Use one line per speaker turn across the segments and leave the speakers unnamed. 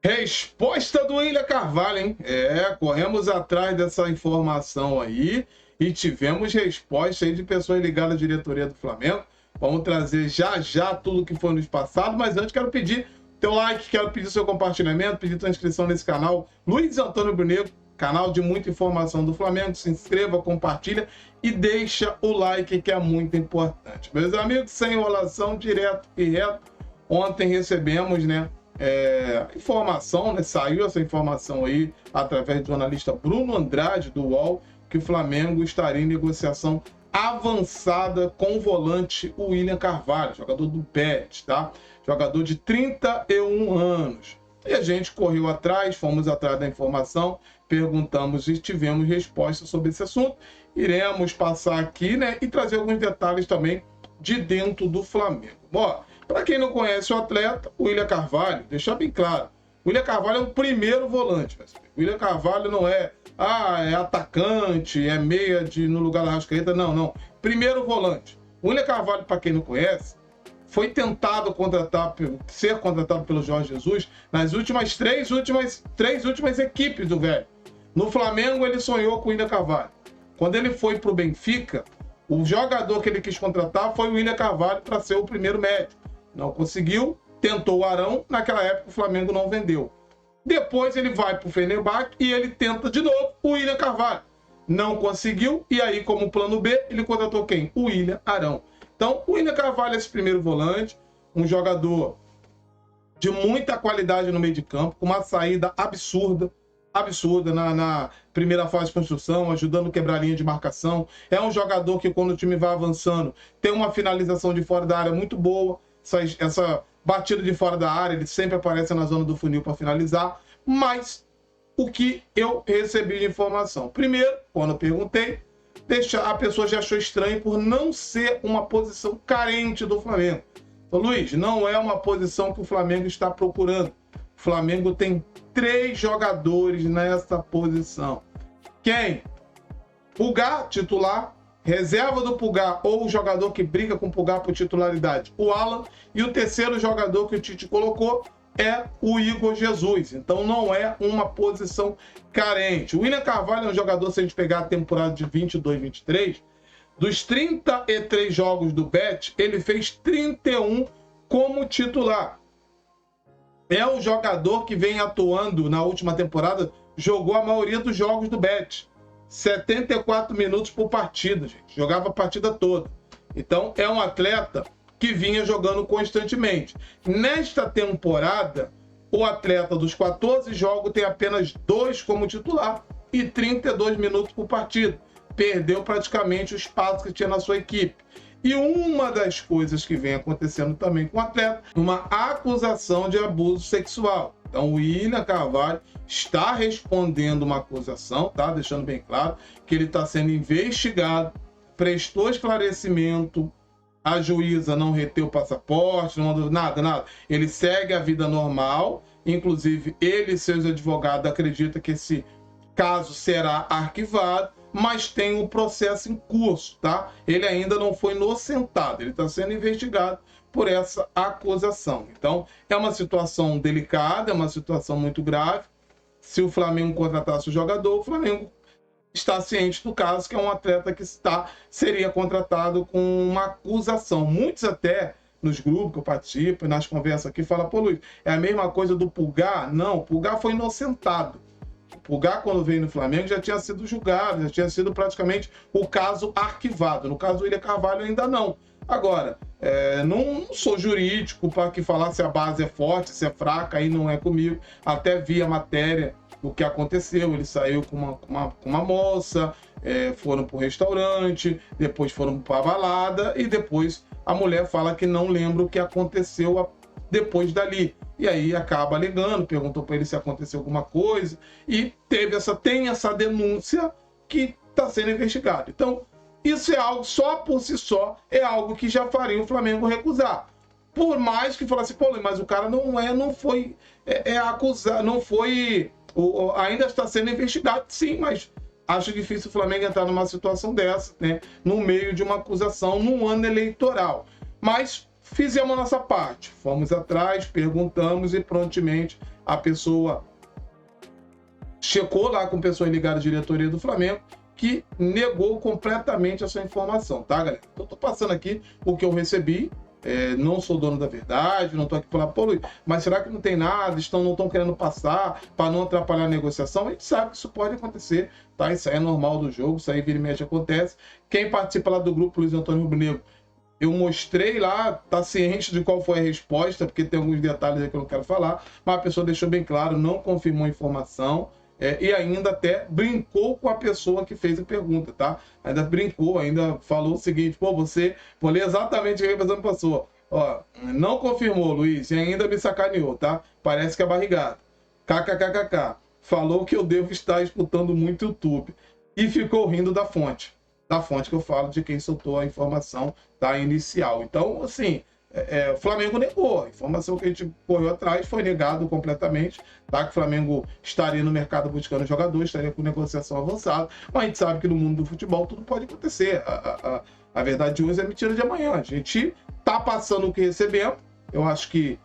Resposta do William Carvalho, hein? Corremos atrás dessa informação aí e tivemos resposta aí de pessoas ligadas à diretoria do Flamengo. Vamos trazer já tudo que foi nos passado, mas antes quero pedir teu like, quero pedir seu compartilhamento, pedir tua inscrição nesse canal. Luiz Antônio Brunegro, canal de muita informação do Flamengo. Se inscreva, compartilha e deixa o like, que é muito importante. Meus amigos, sem enrolação, direto e reto. Ontem recebemos, informação, saiu essa informação aí através do jornalista Bruno Andrade, do UOL, que o Flamengo estaria em negociação avançada com o volante William Carvalho, jogador do Bet, tá? Jogador de 31 anos. E a gente correu atrás, fomos atrás da informação, perguntamos e tivemos resposta sobre esse assunto. Iremos passar aqui, e trazer alguns detalhes também de dentro do Flamengo. Bom, para quem não conhece o atleta, o William Carvalho, deixar bem claro, o William Carvalho é o primeiro volante. O William Carvalho não é atacante, é meia no lugar da Arrascaeta, não. Primeiro volante. O William Carvalho, para quem não conhece, foi tentado ser contratado pelo Jorge Jesus nas três últimas equipes do velho. No Flamengo, ele sonhou com o William Carvalho. Quando ele foi para o Benfica, o jogador que ele quis contratar foi o William Carvalho para ser o primeiro médio. Não conseguiu, tentou o Arão, naquela época o Flamengo não vendeu. Depois ele vai para o Fenerbahçe e ele tenta de novo o William Carvalho. Não conseguiu, e aí como plano B, ele contratou quem? O William Arão. Então, o William Carvalho é esse primeiro volante, um jogador de muita qualidade no meio de campo, com uma saída absurda na primeira fase de construção, ajudando a quebrar a linha de marcação. É um jogador que, quando o time vai avançando, tem uma finalização de fora da área muito boa. Essa batida de fora da área, ele sempre aparece na zona do funil para finalizar. Mas o que eu recebi de informação? Primeiro, quando eu perguntei, a pessoa já achou estranho por não ser uma posição carente do Flamengo. Então, Luiz, não é uma posição que o Flamengo está procurando. O Flamengo tem 3 jogadores nessa posição. Quem? Pulgar, titular. Reserva do Pulgar, ou o jogador que briga com o Pulgar por titularidade, o Alan. E o terceiro jogador que o Tite colocou é o Igor Jesus. Então não é uma posição carente. O William Carvalho é um jogador, se a gente pegar a temporada de 22-23, dos 33 jogos do Bet, ele fez 31 como titular. É o jogador que vem atuando na última temporada, jogou a maioria dos jogos do Bet. 74 minutos por partida, gente. Jogava a partida toda. Então, é um atleta que vinha jogando constantemente. Nesta temporada, o atleta dos 14 jogos tem apenas 2 como titular e 32 minutos por partida. Perdeu praticamente o espaço que tinha na sua equipe. E uma das coisas que vem acontecendo também com o atleta, uma acusação de abuso sexual. Então, o William Carvalho está respondendo uma acusação, tá? Deixando bem claro que ele está sendo investigado, prestou esclarecimento, a juíza não reteu o passaporte, nada. Ele segue a vida normal, inclusive ele e seus advogados acreditam que esse caso será arquivado, mas tem um processo em curso, tá? Ele ainda não foi inocentado, ele está sendo investigado por essa acusação. Então, é uma situação delicada, é uma situação muito grave. Se o Flamengo contratasse o jogador, o Flamengo está ciente do caso, que é um atleta que seria contratado com uma acusação. Muitos até, nos grupos que eu participo, nas conversas aqui, falam, pô, Luiz, é a mesma coisa do Pulgar? Não, o Pulgar foi inocentado. O Pulgar, quando veio no Flamengo, já tinha sido julgado, já tinha sido praticamente o caso arquivado. No caso do William Carvalho, ainda não. Agora, não sou jurídico para que falar se a base é forte, se é fraca, aí não é comigo. Até vi a matéria do que aconteceu. Ele saiu com uma moça, foram para o restaurante, depois foram para a balada e depois a mulher fala que não lembra o que aconteceu depois dali. E aí acaba alegando, perguntou para ele se aconteceu alguma coisa e tem essa denúncia que está sendo investigada. Então, isso é algo, só por si só, é algo que já faria o Flamengo recusar. Por mais que falasse, pô, mas o cara não foi acusado, não foi, ainda está sendo investigado, sim, mas acho difícil o Flamengo entrar numa situação dessa, no meio de uma acusação, num ano eleitoral. Mas fizemos a nossa parte, fomos atrás, perguntamos e prontamente a pessoa checou lá com pessoas ligadas à diretoria do Flamengo, que negou completamente essa informação, tá, galera? Então, eu tô passando aqui o que eu recebi, não sou dono da verdade, não tô aqui falando, pô, Luiz, mas será que não tem nada, não estão querendo passar para não atrapalhar a negociação? A gente sabe que isso pode acontecer, tá? Isso aí é normal do jogo, isso aí vira e mexe acontece. Quem participa lá do grupo Luiz Antônio Rubro Negro, eu mostrei lá, tá ciente de qual foi a resposta, porque tem alguns detalhes aí que eu não quero falar, mas a pessoa deixou bem claro, não confirmou a informação, e ainda até brincou com a pessoa que fez a pergunta, tá? Ainda brincou, ainda falou o seguinte, pô, vou ler exatamente o que a pessoa passou. Ó, não confirmou, Luiz, e ainda me sacaneou, tá? Parece que é barrigado. KKKKK. Falou que eu devo estar escutando muito YouTube. E ficou rindo da fonte que eu falo de quem soltou a informação da inicial. Então, assim, o Flamengo negou. A informação que a gente correu atrás foi negado completamente, tá? Que o Flamengo estaria no mercado buscando jogadores, estaria com negociação avançada, mas a gente sabe que no mundo do futebol tudo pode acontecer. A verdade de hoje é mentira de amanhã. A gente tá passando o que recebemos. Eu acho que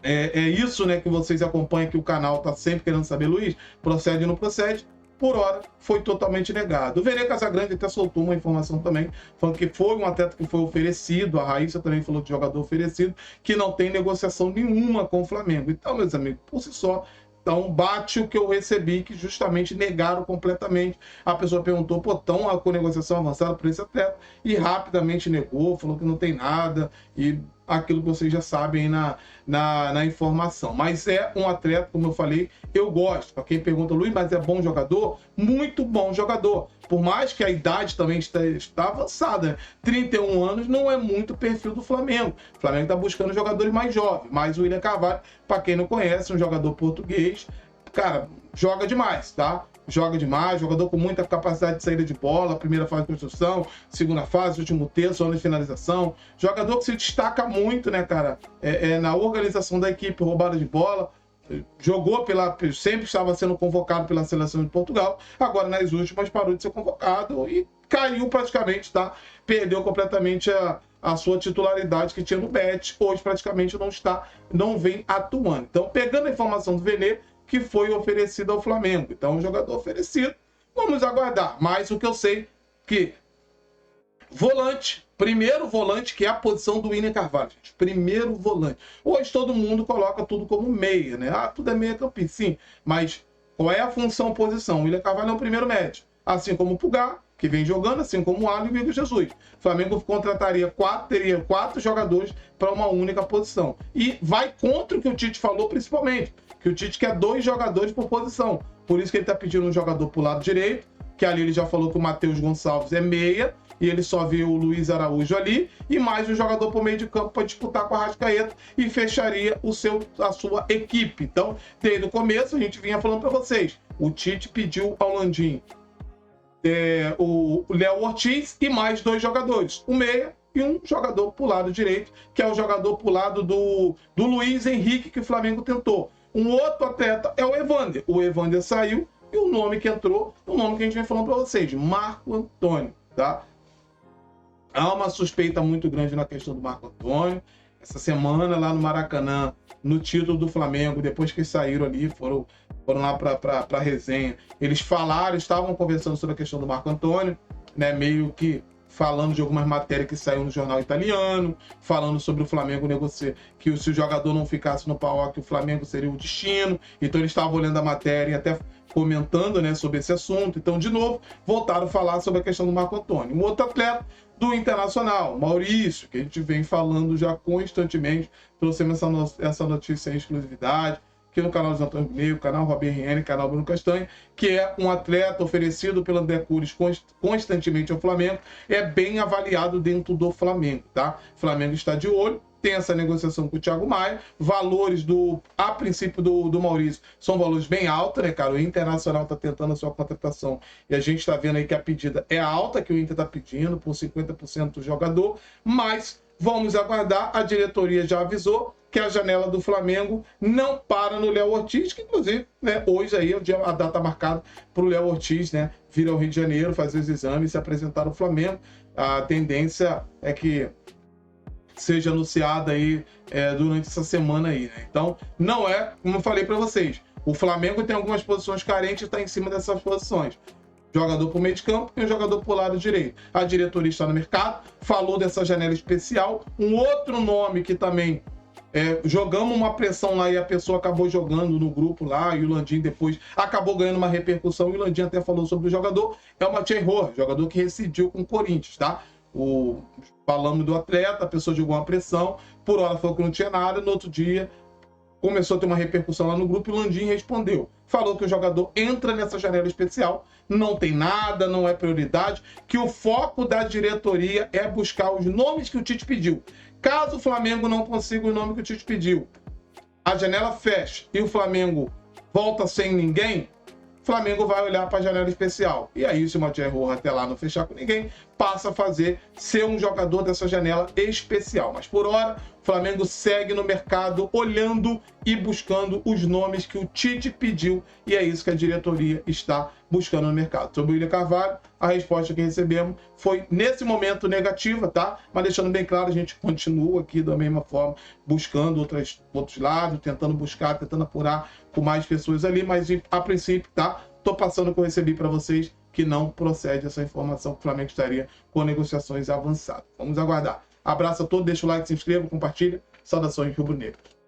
é isso, né, que vocês acompanham, que o canal tá sempre querendo saber, Luiz, procede ou não procede? Por hora, foi totalmente negado. O Vene Casagrande até soltou uma informação também, falando que foi um atleta que foi oferecido, a Raíssa também falou de jogador oferecido, que não tem negociação nenhuma com o Flamengo. Então, meus amigos, por si só, então bate o que eu recebi, que justamente negaram completamente. A pessoa perguntou, pô, estão com negociação avançada por esse atleta, e rapidamente negou, falou que não tem nada, e aquilo que vocês já sabem na informação. Mas é um atleta, como eu falei, eu gosto. Para quem pergunta, Luiz, mas é bom jogador? Muito bom jogador. Por mais que a idade também está avançada, né? 31 anos não é muito perfil do Flamengo. O Flamengo está buscando jogadores mais jovens. Mas o William Carvalho, para quem não conhece, um jogador português, cara, joga demais, tá? Joga demais, jogador com muita capacidade de saída de bola, primeira fase de construção, segunda fase, último terço, zona de finalização. Jogador que se destaca muito, né, cara, na organização da equipe, roubada de bola. Jogou sempre estava sendo convocado pela seleção de Portugal, agora nas últimas parou de ser convocado e caiu praticamente, tá? Perdeu completamente a sua titularidade que tinha no Bet, hoje praticamente não vem atuando. Então, pegando a informação do Vene, que foi oferecido ao Flamengo. Então, um jogador oferecido, vamos aguardar. Mas o que eu sei que primeiro volante, que é a posição do William Carvalho, gente. Primeiro volante. Hoje todo mundo coloca tudo como meia, né? Tudo é meia campista, sim. Mas qual é a função, posição? O William Carvalho é o primeiro médio. Assim como o Pulgar, que vem jogando, assim como o Alho e o Igor Jesus. O Flamengo teria 4 jogadores para uma única posição. E vai contra o que o Tite falou, principalmente, que o Tite quer 2 jogadores por posição. Por isso que ele está pedindo um jogador para o lado direito, que ali ele já falou que o Matheus Gonçalves é meia, e ele só vê o Luiz Araújo ali, e mais um jogador por meio de campo para disputar com a Arrascaeta, e fecharia a sua equipe. Então, desde o começo, a gente vinha falando para vocês, o Tite pediu ao Landim o Léo Ortiz e mais 2 jogadores, um meia e um jogador pro lado direito, que é o jogador pro lado do Luiz Henrique, que o Flamengo tentou. Um outro atleta é o Evander. O Evander saiu e o nome que entrou, o nome que a gente vem falando para vocês, Marco Antônio, tá? Há uma suspeita muito grande na questão do Marco Antônio. Essa semana lá no Maracanã, no título do Flamengo, depois que saíram ali, foram lá para a resenha, eles estavam conversando sobre a questão do Marco Antônio, né, meio que falando de algumas matérias que saíram no jornal italiano, falando sobre o Flamengo negociar, que se o jogador não ficasse no PAOK, o Flamengo seria o destino. Então eles estavam olhando a matéria e até comentando, né, sobre esse assunto. Então, de novo, voltaram a falar sobre a questão do Marco Antônio. Um outro atleta do Internacional, Maurício, que a gente vem falando já constantemente, trouxemos essa notícia em exclusividade, aqui no canal de Antônio Meio, canal Robin RN, canal Bruno Castanho, que é um atleta oferecido pelo André Cures constantemente ao Flamengo, é bem avaliado dentro do Flamengo, tá? O Flamengo está de olho, tem essa negociação com o Thiago Maia, valores a princípio do Maurício são valores bem altos, né, cara? O Internacional está tentando a sua contratação e a gente está vendo aí que a pedida é alta, que o Inter está pedindo por 50% do jogador, mas vamos aguardar, a diretoria já avisou que a janela do Flamengo não para no Léo Ortiz, que inclusive, né, hoje aí é a data marcada para o Léo Ortiz, né, vir ao Rio de Janeiro, fazer os exames e se apresentar no Flamengo. A tendência é que seja anunciada aí durante essa semana aí, né? Então, não é, como eu falei para vocês, o Flamengo tem algumas posições carentes e está em cima dessas posições. Jogador por meio de campo e um jogador por lado direito. A diretoria está no mercado, falou dessa janela especial. Um outro nome que também jogamos uma pressão lá e a pessoa acabou jogando no grupo lá, e o Landim depois acabou ganhando uma repercussão, e o Landim até falou sobre o jogador, é o Mathieu Rojas, jogador que rescindiu com o Corinthians, tá? Falamos do atleta, a pessoa jogou uma pressão, por hora falou que não tinha nada, no outro dia começou a ter uma repercussão lá no grupo e o Landim respondeu. Falou que o jogador entra nessa janela especial, não tem nada, não é prioridade, que o foco da diretoria é buscar os nomes que o Tite pediu. Caso o Flamengo não consiga o nome que o Tite pediu, a janela fecha e o Flamengo volta sem ninguém, o Flamengo vai olhar para a janela especial. E aí, se o Mathieu Rojas até lá não fechar com ninguém, passa a ser um jogador dessa janela especial. Mas por hora, o Flamengo segue no mercado olhando e buscando os nomes que o Tite pediu. E é isso que a diretoria está buscando no mercado. Sobre o Willian Carvalho, a resposta que recebemos foi, nesse momento, negativa, tá? Mas deixando bem claro, a gente continua aqui da mesma forma, buscando outros lados, tentando buscar, tentando apurar com mais pessoas ali, mas a princípio, tá? Tô passando o que eu recebi para vocês, que não procede essa informação que o Flamengo estaria com negociações avançadas. Vamos aguardar. Abraço a todos, deixa o like, se inscreva, compartilha. Saudações rubro-negras.